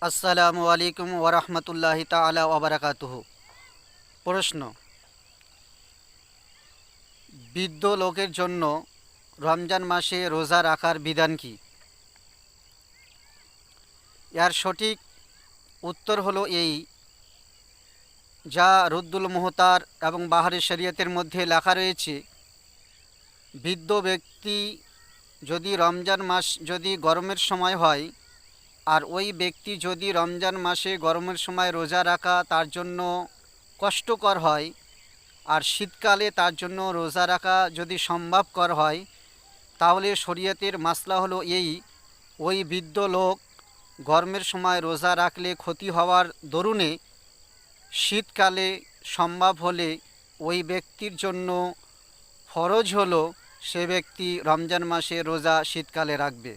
আসসালামু আলাইকুম ওরহমতুল্লাহি তাআলা ওয়া বারাকাতুহু। প্রশ্ন: বৃদ্ধ লোকের জন্য রমজান মাসে রোজা রাখার বিধান কি? এর সঠিক উত্তর হলো এই, যা রুদ্দুল মুহতার এবং বাহারি শরীয়তের মধ্যে লেখা রয়েছে। বৃদ্ধ ব্যক্তি যদি রমজান মাস যদি গরমের সময় হয়, আর ওই ব্যক্তি যদি রমজান মাসে গরমের সময় রোজা রাখা তার জন্য কষ্টকর হয়, আর শীতকালে তার জন্য রোজা রাখা যদি সম্ভবকর হয়, তাহলে শরীয়তের মাসলা হলো এই, ওই বৃদ্ধ লোক গরমের সময় রোজা রাখলে ক্ষতি হওয়ার দরুনে শীতকালে সম্ভব হলে ওই ব্যক্তির জন্য ফরজ হলো সে ব্যক্তি রমজান মাসে রোজা শীতকালে রাখবে।